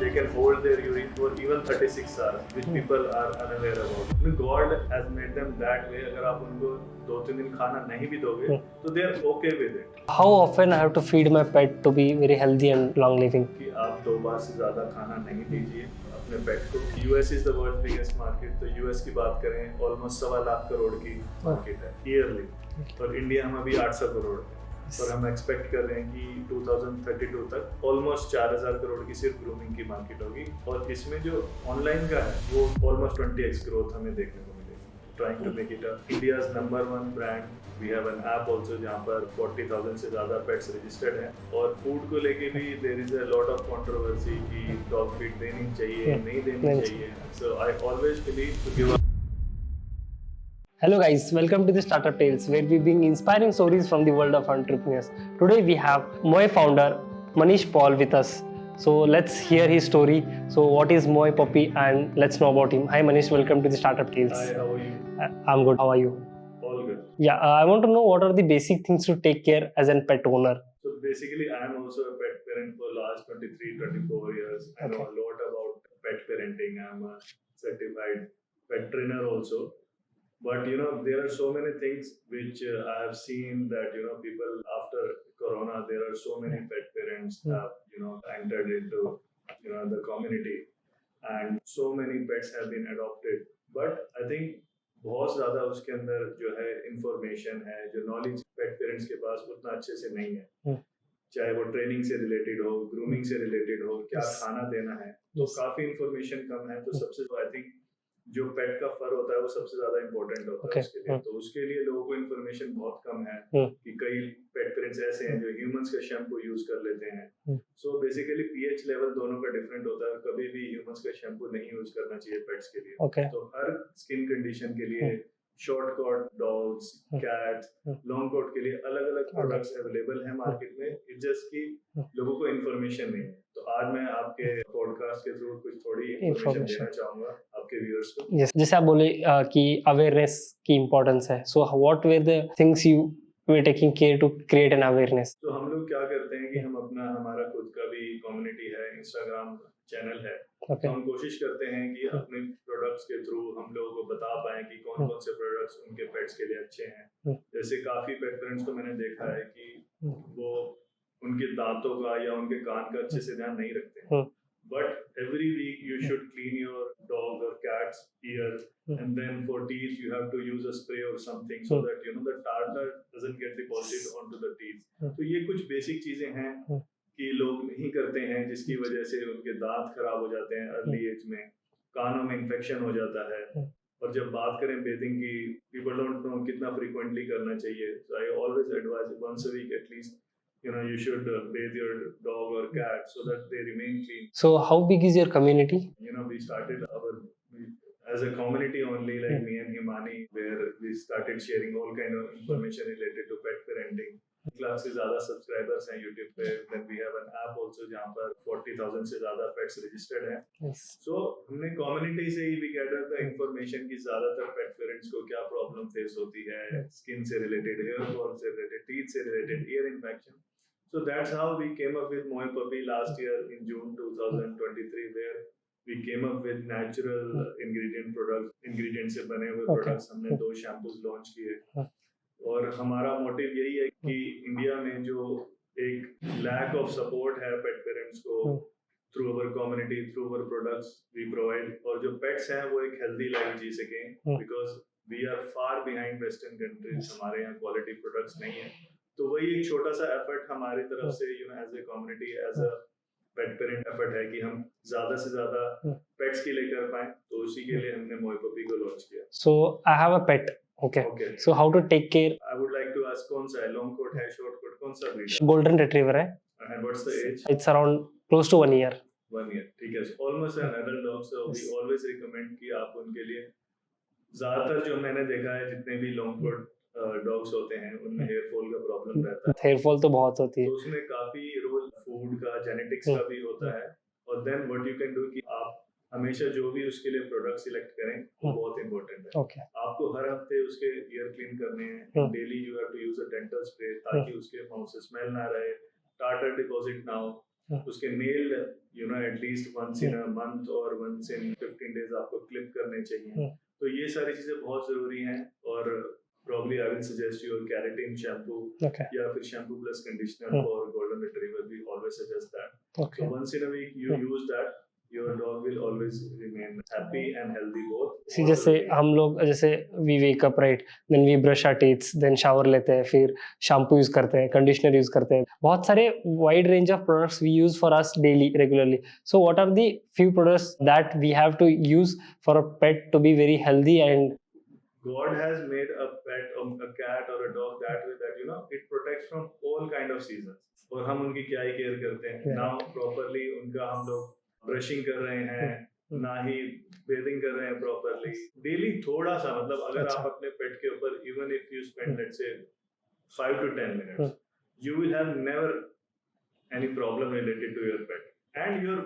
they can hold their urine for even 36 hours, which people are unaware about. God has made them that way. अगर आप उनको 2-3 दिन खाना नहीं भी दोगे तो they are okay with it. How often I have to feed my pet to be very healthy and long living? कि आप 2 बार से ज़्यादा खाना नहीं दीजिए अपने पेट को. US is the world's biggest market. तो US की बात करें ऑलमोस्ट 1.25 लाख करोड़ की मार्केट है ईयरली, और इंडिया हम अभी 800 करोड़ है. और हम एक्सपेक्ट कर रहे हैं कि 2032 तक ऑलमोस्ट 4000 करोड़ की सिर्फ ग्रूमिंग की मार्केट होगी. और इसमें जो ऑनलाइन का है वो ऑलमोस्ट 20x ग्रोथ हमें देखने को मिलेगी. Trying to make it India's number 1 brand. We have an app also जहाँ पर 40,000 से ज़्यादा पेट्स रजिस्टर्ड हैं. और फूड को लेके भी there is a lot of controversy कि डॉग फीड देनी चाहिए नहीं देनी चाहिए. So I always believe to give. Hello guys, welcome to the Startup Tales, where we bring inspiring stories from the world of entrepreneurs. Today we have Moy founder Manish Paul with us. So let's hear his story. So what is Moy Puppy, and let's know about him. Hi Manish, welcome to the Startup Tales. Hi, how are you? I'm good. How are you? All good. Yeah, I want to know what are the basic things to take care as a pet owner. So basically, I am also a pet parent for last 23-24 years. I know a lot about pet parenting. I am a certified pet trainer also. But there are so many things which I have seen that people after Corona, there are so many pet parents have entered into the community, and so many pets have been adopted. But I think बहुत ज़्यादा उसके अंदर जो है information है, जो knowledge पेट parents के पास उतना अच्छे से नहीं है. चाहे वो ट्रेनिंग से रिलेटेड हो, ग्रूमिंग से रिलेटेड हो, क्या खाना देना है, तो काफी इंफॉर्मेशन कम है. तो सबसे आई थिंक जो पेट का फर होता है वो सबसे ज्यादा इम्पोर्टेंट होता है उसके लिए. तो उसके लिए लोगों को इन्फॉर्मेशन बहुत कम है कि कई पेट पेरेंट्स ऐसे हैं जो ह्यूमंस का शैम्पू यूज कर लेते हैं. सो बेसिकली पीएच लेवल दोनों का डिफरेंट होता है. कभी भी ह्यूमंस का शैम्पू नहीं यूज करना चाहिए पेट्स के लिए. तो हर स्किन कंडीशन के लिए short coat dogs, cats, long coat के लिए अलग अलग प्रोडक्ट्स अवेलेबल हैं मार्केट में. इट्स जस्ट कि लोगों को इन्फॉर्मेशन नहीं है. तो आज मैं आपके पॉडकास्ट के थ्रू कुछ थोड़ी इन्फॉर्मेशन देना चाहूंगा आपके व्यूअर्स को. जैसे आप बोले कि अवेयरनेस की इम्पोर्टेंस है. So what were the things you were taking care to create an awareness? तो हम लोग क्या करते हैं कि हम हमारा खुद का भी कम्युनिटी है, इंस्टाग्राम चैनल है. तो हम कोशिश करते हैं कि अपने प्रोडक्ट्स के थ्रू हम लोगों को बता पाएं कि कौन कौन से प्रोडक्ट्स उनके पेट्स के लिए अच्छे हैं. जैसे काफी पेट पेरेंट्स को मैंने देखा है कि वो उनके दांतों का या उनके कान का अच्छे से ध्यान नहीं रखते हैं. But every week you should clean your dog or cat's ear, and then for teeth you have to use a spray or something so that the tartar doesn't get deposited onto the teeth. तो ये कुछ basic चीजें हैं कि लोग नहीं करते हैं, जिसकी वजह से उनके दांत खराब हो जाते हैं अर्ली एज में, कानों में इन्फेक्शन हो जाता है. और जब बात करें बेथिंग की, पीपल डोंट नो कितना फ्रीक्वेंटली करना चाहिए. So I always advise once a week at least. You should bathe your dog or cat so that they remain clean. So how big is your community? We started as a community only, like me and Himani, where we started sharing all kind of information related to pet parenting. Lakh से ज्यादा subscribers हैं YouTube पे. Then we have an app also जहाँ पर 40,000 से ज्यादा pets registered हैं. So हमने कम्युनिटी से ही we gathered the information कि ज्यादातर पेट पेरेंट्स को क्या प्रॉब्लम फेस होती है, स्किन से रिलेटेड, हेयर फॉल से रिलेटेड, टीथ से related, ear infection. So that's how we came up with Moy Puppy last year in June 2023, where we came up with natural ingredient से बने हुए products. हमने 2 shampoos launch किए. और हमारा motive यही है कि इंडिया में जो एक लैक ऑफ सपोर्ट है पेट पेरेंट्स को, through our community, through our products we provide, और जो पेट्स हैं वो एक हेल्दी लाइफ जी सकें, because we are far behind western countries. हमारे यहाँ क्वालिटी प्रोडक्ट्स नहीं है. तो वही एक छोटा सा एफर्ट हमारी तरफ से as a community, as a pet parent effort है कि हम ज्यादा से ज्यादा पेट्स के लिए कर पाए. तो उसी के लिए हमने मोय पपी को लॉन्च किया. So I have a pet. Okay. So how to take care? I would like to ask कौन सा है, लॉन्ग कोट है, शॉर्ट कोट, कौन सा ब्रीड है? Golden Retriever है. And what's the age? It's around close to 1 year. 1 year, ठीक है. Almost an adult dog, so we always recommend कि आप उनके लिए, ज्यादातर जो मैंने देखा है जितने भी लॉन्ग कोट डॉग्स होते हैं उनमें हेयर फॉल का प्रॉब्लम रहता है. हेयर फॉल तो बहुत होती है. तो उसमें काफी रोल फूड का, जेनेटिक्स का भी होता है. और then what you can do कि आप हमेशा जो भी उसके लिए प्रोडक्ट सिलेक्ट करें वो बहुत इंपॉर्टेंट है. आपको हर हफ्ते उसके ईयर क्लीन करने हैं. Daily you have to use a dental spray ताकि उसके माउथ से स्मेल ना रहे, टार्टर डिपॉजिट ना हो. उसके nail at least once in a month और वंस इन 15 डेज आपको क्लिप करने चाहिए। तो ये सारी चीजें बहुत जरूरी हैं। और probably I will suggest you a keratin shampoo या फिर shampoo plus conditioner for golden retriever. We always suggest that. So once in a week you use that, your dog will always remain happy and healthy both. सी जैसे हम लोग जैसे we wake up right, then we brush our teeths, then shower लेते हैं, फिर shampoo use करते हैं, conditioner use करते हैं, बहुत सारे wide range of products we use for us daily regularly. So what are the few products that we have to use for a pet to be very healthy and God has made a pet, a cat or a dog that way that it protects from all kind of seasons. और हम उनकी क्या ही care करते हैं ना, properly उनका हम लोग ब्रशिंग कर रहे हैं, ना ही बेथिंग कर रहे हैं प्रॉपरली. डेली थोड़ा सा, मतलब अगर आप अपने पेट के ऊपर even if you spend let's say 5 to 10 minutes, you will have never any problem related to your pet, and you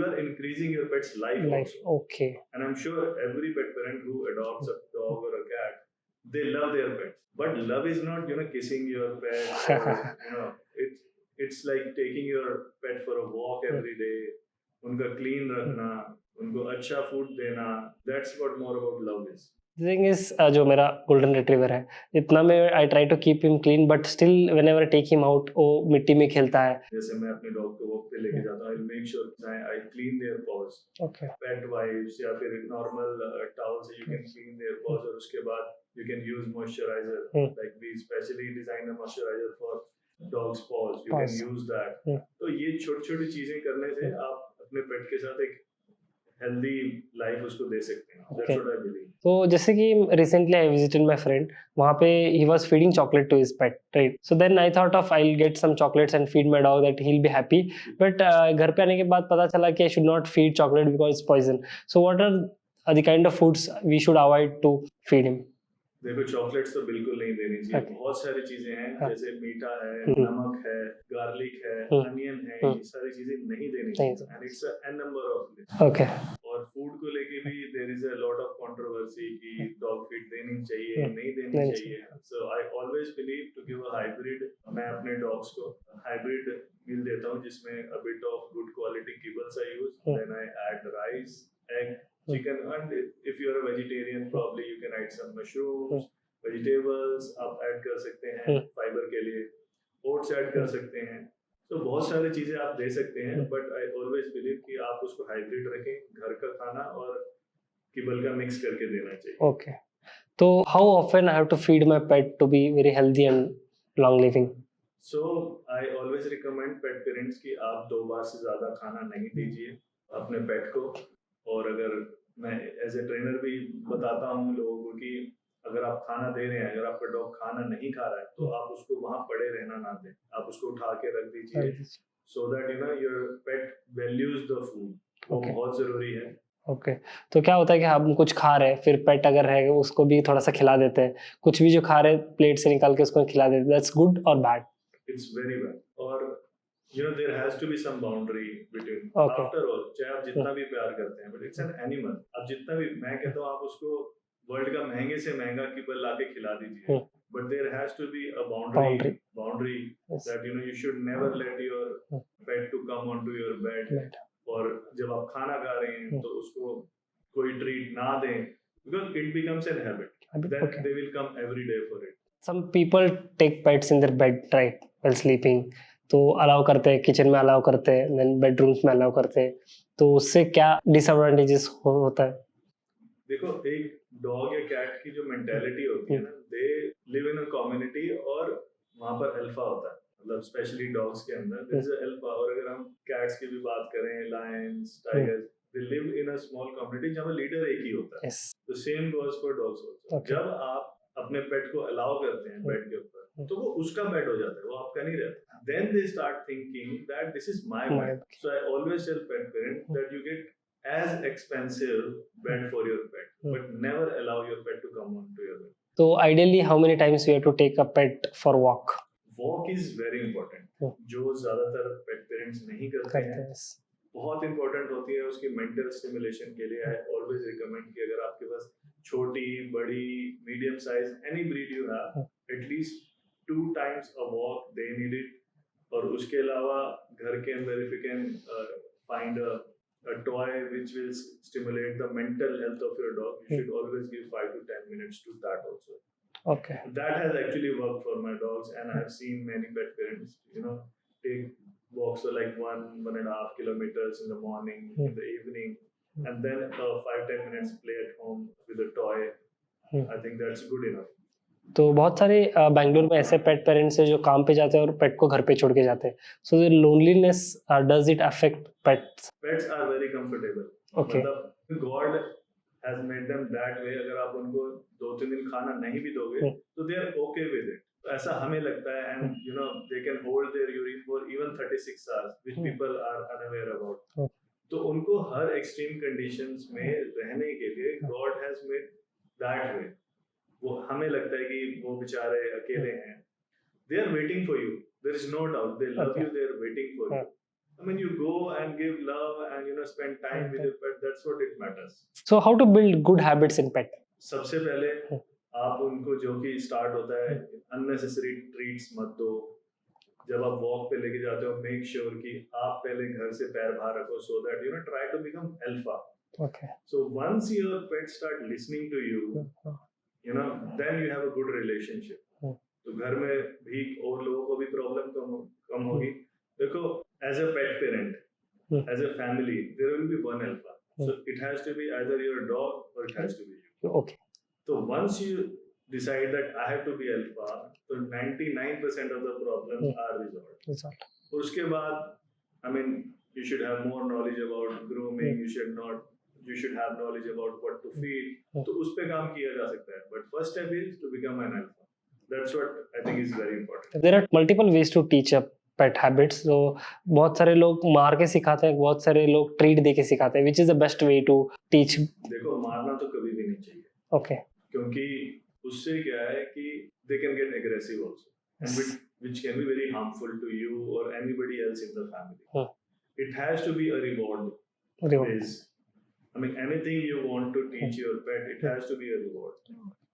are increasing your pet's life also. Okay. And I'm sure every pet parent who adopts a dog or a cat, they love their pets. But love is not kissing your pet or, it's like taking your pet for a walk every day, उनका clean रखना, उनको अच्छा food देना. That's what more about love is. The thing is, जो मेरा golden retriever है, इतना में I try to keep him clean, but still whenever take him out वो मिट्टी में खेलता है. जैसे मैं अपने डॉग को वॉक पे लेके जाता हूँ, I make sure I clean their paws. Okay. Pet wipes या फिर नॉर्मल टॉवल से you can clean their paws, और उसके बाद you can use moisturiser. Like we specially design a moisturiser for dogs paws, you can use that. तो ये छोटी-छोटी चीजें करने से आप अपने पेट के साथ एक हेल्दी लाइफ उसको दे सकते हैं. That's what I believe. तो जैसे कि recently I visited my friend, वहाँ पे ही was feeding chocolate to his pet, right? So then I thought of I will get some chocolates and feed my dog that he will be happy. But घर पे आने के बाद पता चला कि I should not feed chocolate because it's poison. So what are the kind of foods we should avoid to feed him? देखो, chocolates तो बिल्कुल नहीं देनी चाहिए. बहुत सारी चीजें हैं, जैसे मीठा है, नमक है, गार्लिक है, अनियन है, ये सारी चीजें नहीं देनी चाहिए. And it's an number of list. Okay. और फूड को लेके भी there is a lot of controversy कि डॉग फीड देनी चाहिए, नहीं देनी चाहिए. So I always believe to give a hybrid. मैं अपने डॉग्स को हाइब्रिड मील देता हूँ जिसमें a bit of good quality kibbles I use, then I add rice, egg, chicken, and if you are a vegetarian probably you can add some mushrooms, vegetables आप add कर सकते हैं fibre के लिए, oats add कर सकते हैं. तो बहुत सारी चीजें आप दे सकते हैं, बट आई ऑलवेज बिलीव कि आप उसको हाइब्रिड रखें. घर का खाना और किबल का मिक्स करके देना चाहिए. ओके. तो how often I have to feed my pet to be very healthy and long living? So I always recommend pet parents कि आप 2 बार से ज्यादा खाना नहीं दीजिए अपने पेट को. और अगर मैं एज ए ट्रेनर भी बताता हूँ लोगों को कि अगर आप खाना दे रहे हैं, अगर आपका डॉग खाना नहीं खा रहा है, तो आप उसको वहां पड़े रहना ना दें. आप उसको उठा के रख दीजिए, so that your pet values the food. वो बहुत जरूरी है. ओके. तो क्या होता है कि हम कुछ खा रहे हैं, फिर पेट अगर है उसको भी थोड़ा सा खिला देते हैं, कुछ भी जो खा रहे प्लेट से निकाल के उसको खिला देते हैं, दैट्स गुड और बैड? It's very bad. और there has to be some boundary between. After all, चाहे आप जितना भी प्यार करते हैं, but it's an animal. आप जितना भी, मैं कहता हूँ आप उसको वर्ल्ड का महंगे से महंगा किबल लाके खिला दीजिए, but there has to be a boundary that you should never let your pet to come onto your bed. और जब आप खाना खा रहे हैं तो उसको कोई ट्रीट ना दें, because it becomes an habit. Then they will come every day for it. Some people take pets in their bed, right, while sleeping. तो अलाउ करते हैं, किचन में अलाउ करते हैं, देन बेडरूम्स में अलाउ करते हैं. तो उससे क्या डिसएडवांटेजेस होता है? देखो, एक डॉग या कैट की जो मेंटालिटी होती है ना, they live in a community और वहां पर अल्फा होता है. मतलब स्पेशली डॉग्स के अंदर देयर इज अ अल्फा. और अगर हम कैट्स की भी बात करें, Lions, tigers, they live in a small community जहां लीडर एक ही होता है. The same goes for dogs also. जब आप अपने पेट को अलाउ करते हैं बेड के ऊपर, तो वो उसका बेड हो जाता है, वो आपका नहीं रहता. Then they start thinking that this is my bed. So I always tell pet parents that you get as expensive bed for your pet, but never allow your pet to come onto your bed. So ideally, how many times you have to take a pet for walk? Walk is very important. जो ज्यादातर pet parents नहीं करते हैं, बहुत important होती है उसकी mental stimulation के लिए. I always recommend कि अगर आपके पास छोटी, बड़ी, medium size, any breed you have, at least 2 times a walk they need it. और उसके अलावा घर के अंदर if you can find a toy which will stimulate the mental health of your dog, you should always give 5 to 10 minutes to that also. Okay. That has actually worked for my dogs, and I have seen many pet parents, take walks for like 1.5 kilometers in the morning, in the evening, and then 5-10 minutes play at home with a toy. I think that's good enough. तो बहुत सारे बैंगलोर में ऐसे पेट parents हैं जो काम पे जाते हैं और पेट को घर पे छोड़ के जाते हैं. So the loneliness does it affect pets? Pets are very comfortable. Okay. मतलब God has made them that way. अगर आप उनको 2-3 दिन खाना नहीं भी दोगे तो they are okay with it. ऐसा हमें लगता है, and they can hold their urine for even 36 hours, which people are unaware about. तो उनको हर extreme conditions में रहने के लिए God has made that way. वो हमें लगता है कि वो बेचारे अकेले हैं. They are waiting for you. There is no doubt. They love you. They are waiting for you. I mean, you go and give love and spend time with your pet. That's what it matters. So how to build good habits in pet? सबसे पहले आप उनको जो कि start होता है, unnecessary treats मत दो. जब आप वॉक पे लेके जाते हो, make sure कि आप पहले घर से पैर बाहर रखो, so that try to become alpha. Okay. So once your pet start listening to you, then you have a good relationship. तो घर में भी और लोगों को भी प्रॉब्लम कम होगी. देखो, as a pet parent, as a family, there will be one alpha. So it has to be either your dog or it has to be you. Okay. So once you decide that I have to be alpha, so 99% of the problems are resolved. और उसके बाद, I mean, you should have more knowledge about grooming. You should have knowledge about what to feed. तो उस पे काम किया जा सकता है. But first step is to become an alpha. That's what I think is very important. There are multiple ways to teach a pet habits. So बहुत सारे लोग मार के सिखाते हैं, बहुत सारे लोग ट्रीट दे के सिखाते हैं. Which is the best way to teach? देखो, मारना तो कभी भी नहीं चाहिए. Okay. क्योंकि उससे क्या है कि they can get aggressive also, and which can be very harmful to you or anybody else in the family. It has to be a reward based. I mean, anything you want to teach your pet, it has to be a reward,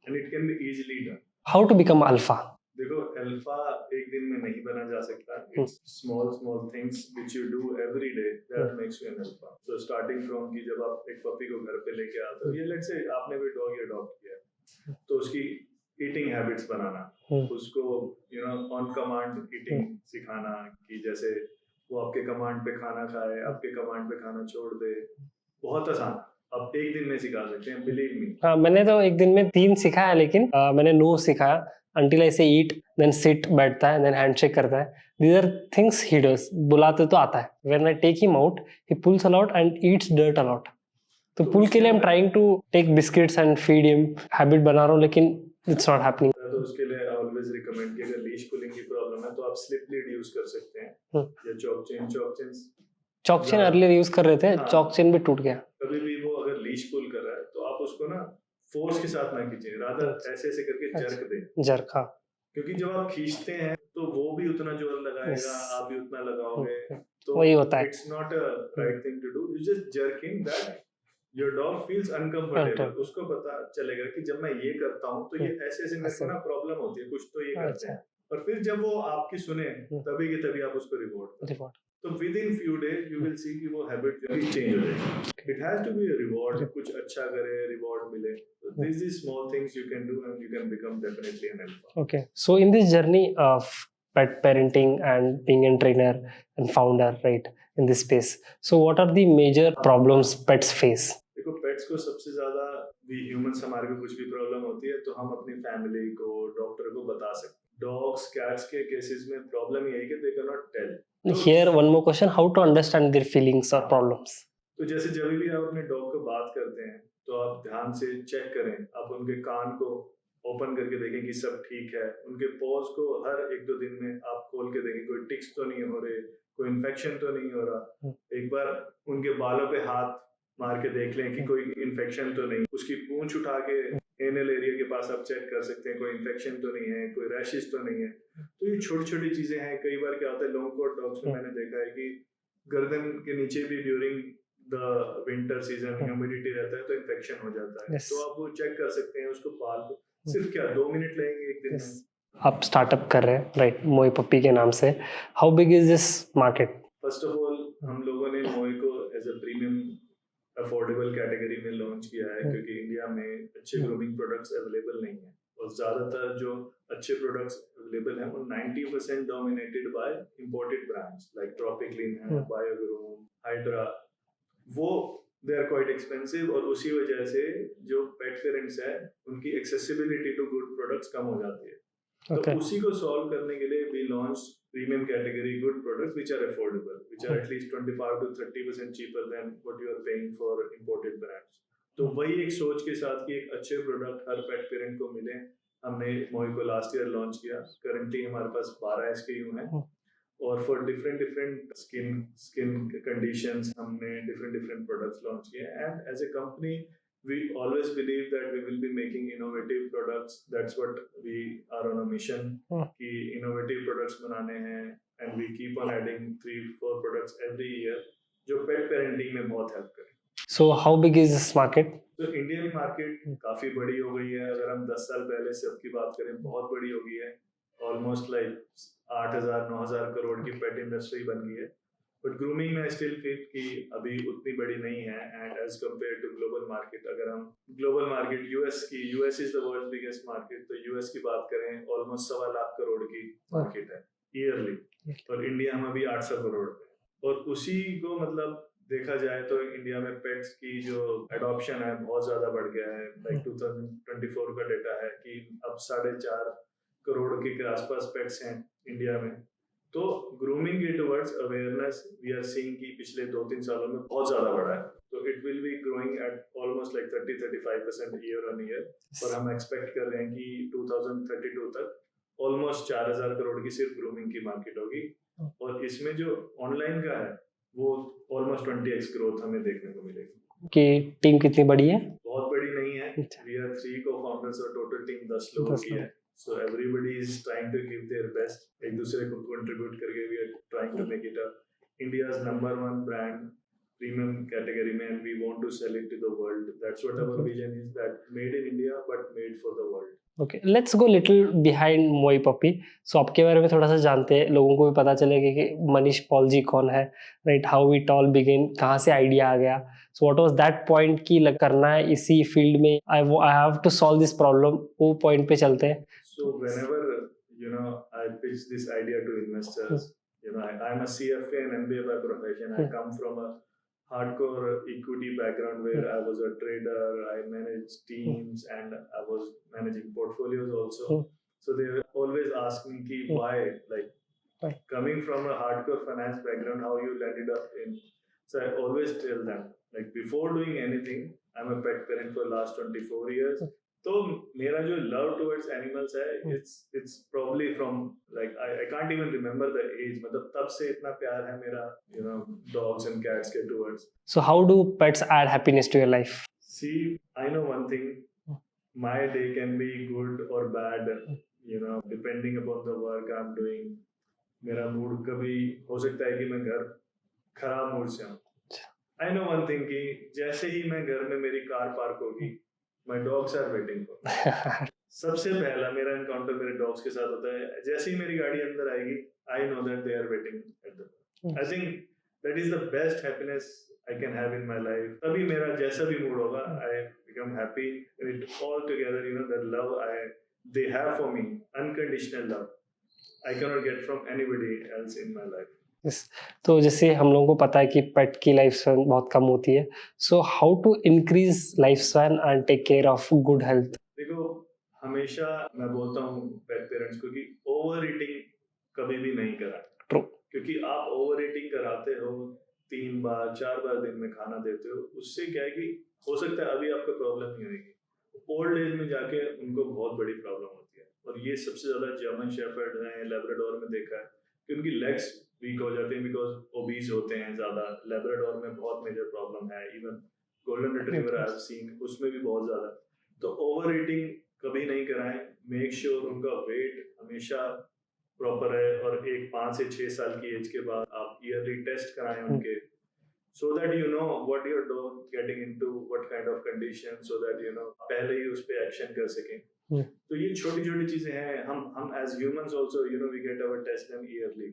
and it can be easily done. How to become alpha? देखो, alpha एक दिन में नहीं बना जा सकता. It's small things which you do every day that makes you an alpha. So starting from कि जब आप एक पपी को घर पे लेके आते हो, ये let's say आपने कोई डॉग अडॉप्ट किया, तो उसकी ईटिंग हैबिट्स बनाना, उसको ऑन कमांड ईटिंग सिखाना कि जैसे वो आपके कमांड पे खाना खाए, आपके कमांड पे खाना छोड़ दे. बहुत आसान. अब एक दिन में सिखा सकते हैं, बिलीव मी. हाँ, मैंने तो एक दिन में 3 सिखाया, लेकिन मैंने नो सिखाया. Until I say eat, then sit, बैठता है, then handshake करता है. These are things he does. बुलाते तो आता है. When I take him out, he pulls a lot and eats dirt a lot. तो पुल के लिए I'm trying to take biscuits and feed him. Habit बना रहा हूँ, लेकिन it's not happening. तो उसके लिए I always recommend कि अगर लीश पुलिंग की प्रॉब्लम है तो आप स्लिप लीड यूज कर सकते हैं या चॉक चेन अर्लियर यूज कर रहे थे. चॉक चेन भी टूट गया. कभी भी वो अगर लीश पुल कर रहा है तो आप उसको ना फोर्स के साथ ना खींचे, रादर ऐसे करके जर्क दें. जर्क, हाँ. क्योंकि जब आप खींचते हैं तो वो भी उतना जोर लगाएगा, आप भी उतना लगाओगे, तो वही होता है. It's not a right thing to do. You just jerking that your dog feels uncomfortable. उसको पता चलेगा कि जब मैं ये करता हूँ तो ये ऐसे मेरे को ना प्रॉब्लम होती है, कुछ तो ये करते हैं. और फिर जब वो आपकी सुने तभी के तभी आप उसको रिवॉर्ड करो. तो within few days you will see कि वो हैबिट जो है चेंज हो जाएगी. It has to be a reward. कुछ अच्छा करे, रिवॉर्ड मिले. These are small things you can do and you can become definitely an alpha. Okay. So in this journey of pet parenting and being a trainer and founder, right, in this space, so what are the major problems pets face? देखो, pets को सबसे ज्यादा भी humans हमारे को कुछ भी problem होती है तो हम अपनी फैमिली को, डॉक्टर को बता सकते हैं. डॉग्स, कैट्स के केसेस में प्रॉब्लम ये है कि they cannot tell. Here one more question: how to understand their feelings or problems? तो जैसे जब भी आप अपने डॉग को बात करते हैं तो आप ध्यान से चेक करें. आप उनके कान को ओपन करके देखें कि सब ठीक है. उनके पॉज को हर 1-2 दिन में आप खोल के देखें कोई टिक्स तो नहीं हो रहे, कोई इन्फेक्शन तो नहीं हो रहा. एक बार उनके बालों पे हाथ मार के देख लें कि कोई इन्फेक्शन तो नहीं. उसकी पूंछ उठा के एनल एरिया के पास आप चेक कर सकते हैं कोई इन्फेक्शन तो नहीं है, कोई रैशेस तो नहीं है. तो ये छोटी छोटी चीजें हैं. कई बार क्या होता है लॉन्ग कोट डॉग्स में मैंने देखा है कि गर्दन के नीचे भी during the winter season humidity रहता है तो इन्फेक्शन हो जाता है. तो आप वो चेक कर सकते हैं. उसको पाल सिर्फ क्या 2 मिनट लगेंगे एक दिन में. आप स्टार्टअप कर रहे हैं, राइट, मोई पप्पी के नाम से. How big is this market? First of all हम लोगों ने मोई को as a premium affordable category में लॉन्च किया है क्योंकि इंडिया में अच्छे ग्रूमिंग प्रोडक्ट्स अवेलेबल नहीं है और ज़्यादातर जो अच्छे प्रोडक्ट्स अवेलेबल हैं वो 90% dominated by imported brands like Tropiclean है, बायोग्रूम, हाइड्रा. वो दे आर क्वाइट एक्सपेंसिव और उसी वजह से जो पेट पेरेंट्स है उनकी एक्सेसिबिलिटी टू गुड प्रोडक्ट्स कम हो जाती है. तो उसी को सॉल्व करने के लिए we launch premium category good products which are affordable, which are at least 25 to 30% cheaper than what you are paying for imported brands. तो वही एक सोच के साथ कि एक अच्छे प्रोडक्ट हर पेट पेरेंट को मिले, हमने मोई को लास्ट ईयर लॉन्च किया. करंटली हमारे पास 12 SKU हैं और फॉर डिफरेंट स्किन कंडीशंस हमने डिफरेंट प्रोडक्ट्स लॉन्च किए. And as a company we always believe that we will be making innovative products. That's what we are on a mission कि innovative products बनाने हैं and we keep on adding 3-4 products every year जो pet parenting में बहुत help करें. So how big is this market? तो Indian market काफी बड़ी हो गई है. अगर हम 10 साल पहले से अब की बात करें बहुत बड़ी हो गई है. ऑलमोस्ट लाइक 8,000-9,000 करोड़ की पेट इंडस्ट्री बन गई है. बट ग्रूमिंग में स्टिल फील कि अभी उतनी बड़ी नहीं है. And as compare to global market, अगर हम global market US is the world biggest market, तो यूएस की बात करें ऑलमोस्ट 1.25 लाख करोड़ की मार्केट है ईयरली और इंडिया में अभी 800 करोड़ है. और उसी को मतलब देखा जाए तो इंडिया में पेट्स की जो एडॉप्शन है बहुत ज्यादा बढ़ गया है. लाइक 2024 का डेटा है कि अब 4.5 करोड़ के आसपास पेट्स हैं इंडिया में. तो ग्रूमिंग के towards awareness we are seeing कि पिछले 2-3 सालों में बहुत ज्यादा बढ़ा है. तो it will be growing at almost like 30-35% year on year. और हम एक्सपेक्ट कर रहे हैं कि 2032 तक ऑलमोस्ट 4,000 करोड़ की सिर्फ ग्रूमिंग की मार्केट होगी. और इसमें जो ऑनलाइन का है वो ऑलमोस्ट 20x ग्रोथ हमें देखने को मिलेगी. कि टीम कितनी बड़ी है? बहुत बड़ी नहीं है. वी आर 3 co-founders और टोटल टीम 10 लोगों की है. So everybody is trying to give their best. एक दूसरे को contribute करके we are trying to make it a India's #1 brand premium category में, and we want to sell it to the world. That's what our vision is, that made in India but made for the world. Okay, let's go little behind मोई पप्पी. So आपके बारे में थोड़ा सा जानते हैं, लोगों को भी पता चलेगा कि मनीष पॉल जी कौन है, right, how it all begin, कहाँ से आइडिया आ गया. So what was that point कि करना है इसी फील्ड में, I have to solve this problem, वो पॉइंट पे चलते हैं. So whenever I pitch this idea to investors, I'm a CFA and MBA by profession. I come from a hardcore equity background where I was a trader, I managed teams and I was managing portfolios also. So they always ask me ki why, like coming from a hardcore finance background, how you landed up in. So I always tell them, like before doing anything, I'm a pet parent for last 24 years. तो मेरा जो love towards animals है it's probably from like I can't even remember the age. मतलब तब से इतना प्यार है मेरा डॉग्स एंड कैट्स के towards. So how do pets add happiness to your life? See I know one thing, my day can be good और bad depending upon the work I am doing. मेरा mood कभी हो सकता है कि मैं घर खराब मूड से हूँ. आई नो वन थिंग कि जैसे ही मैं घर में मेरी कार पार्क होगी My dogs are waiting for me. सबसे पहला मेरा एनकाउंटर मेरे डॉग्स के साथ होता है. जैसे ही मेरी गाड़ी अंदर आएगी, I know that they are waiting at the door. I think that is the best happiness I can have in my life. तभी मेरा जैसा भी मूड होगा, I become happy. And it all together, that love they have for me, unconditional love, I cannot get from anybody else in my life. Yes. तो जैसे हम लोगों को पता है कि पेट की लाइफ स्पैन बहुत कम होती है. So how to increase life span and take care of good health? देखो, हमेशा मैं बोलता हूँ पेट पेरेंट्स को कि ओवर ईटिंग कभी भी नहीं करा. ट्रू. क्योंकि आप ओवर ईटिंग कराते हो, 3 बार 4 बार दिन में खाना देते हो, उससे क्या है कि हो सकता है अभी आपको प्रॉब्लम नहीं होगी, ओल्ड एज में जाके उनको बहुत बड़ी प्रॉब्लम होती है. और ये सबसे ज्यादा जर्मन शेफर्ड हैं, लैब्राडोर में देखा है कि उनकी लेग्स वीक हो जाते हैं बिकॉज ओबीज होते हैं ज्यादा. लैब्राडोर में बहुत मेजर प्रॉब्लम है. Even golden retriever I have seen, उसमें भी बहुत ज्यादा. तो ओवर ईटिंग कभी नहीं कराएं. मेक श्योर उनका वेट हमेशा प्रॉपर है. और एक 5 से 6 साल की एज के बाद आप ईयरली टेस्ट कराएं उनके. so that you know what your dog getting into, what kind of condition, so that you know पहले ही उस पे एक्शन कर सकें. तो ये छोटी छोटी चीजें हैं. हम as humans also you know we get our test done early.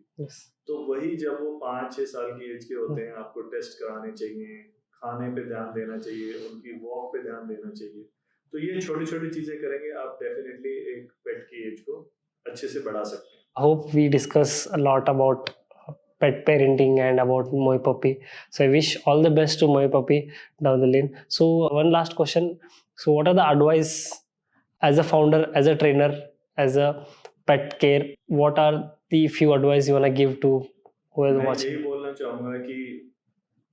तो वही जब वो 5-6 साल की एज के होते हैं, आपको टेस्ट कराने चाहिए, खाने पे ध्यान देना चाहिए, उनकी वॉक पे ध्यान देना चाहिए. तो ये छोटी छोटी चीजें करेंगे, आप डेफिनेटली एक पेट की एज को अच्छे से बढ़ा सकते हैं. I hope we discuss a lot about pet parenting and about Moi Puppy. So I wish all the best to Moi Puppy down the lane. So one last question. So what are the advice as a founder, as a trainer, as a pet care? What are the few advice you wanna give to who is मैं watching? यही बोलना चाहूँगा कि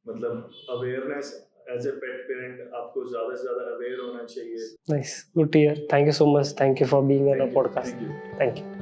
मतलब awareness as a pet parent, आपको ज़्यादा से ज़्यादा अवेयर होना चाहिए. Nice, good to hear. Thank you so much. Thank you for being on the podcast. Thank you. Thank you.